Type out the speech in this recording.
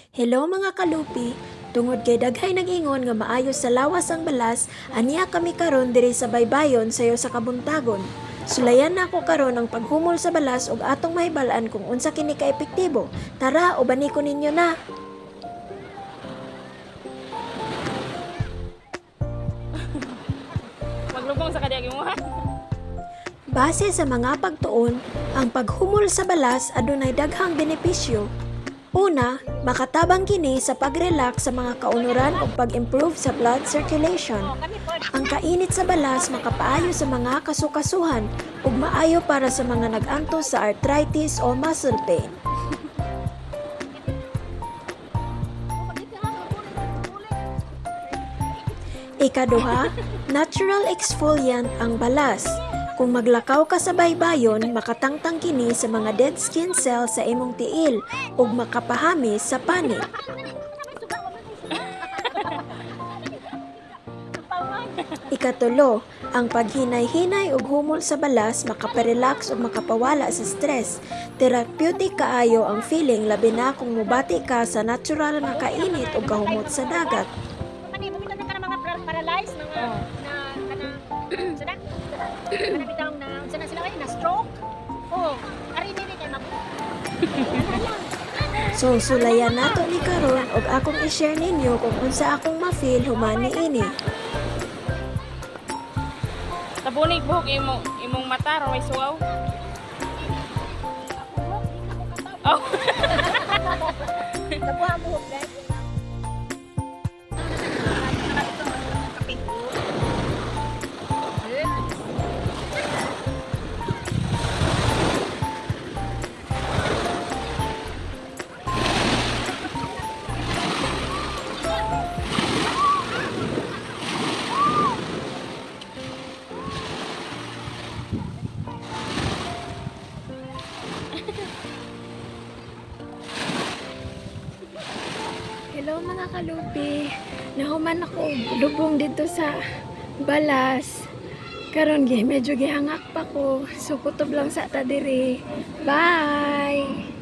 Hello mga kalupi, tungod kay daghay nag-ingon nga maayo sa lawas ang balas, aniya kami karon diri sa baybayon sayo sa kabuntagon. Sulayan na ako karon ang paghumol sa balas ug atong mahibal-an kung unsa kini ka epektibo. Tara, ubani ko ninyo na. Maglubong sa kadiyag mo ha. Base sa mga pagtuon, ang paghumol sa balas adunay daghang benepisyo. Una, makatabang kini sa pag-relax sa mga kaunuran o pag-improve sa blood circulation. Ang kainit sa balas makapaayo sa mga kasukasuhan ug maayo para sa mga nag-antos sa arthritis o muscle pain. Ikaduha, natural exfoliant ang balas. Kung maglakaw ka sa baybayon, makatangtang kini sa mga dead skin cells sa imong tiil ug makapahami sa panit. Ikatulo, ang paghinay-hinay ug humol sa balas makaparelax ug makapawala sa stress. Therapeutic kaayo ang feeling labi na kung mubati ka sa natural nga kainit ug kahumot sa dagat. Bumitaw na ka ng mga paralyzed, mga sana bitaw na sana sila kayo na stroke. Oh, ari ni kay mag. So sulayan nato ni karon ug akong i-share ninyo kung unsa akong ma-feel human niini. Tabunig buhok imong mata ro may suwaw. Oh. Nabuha mo guys. Hello mga kalupi, nahuman ako lubong dito sa balas. Karon medyo gihangak pa ko, so kutob lang sa ta diri. Bye!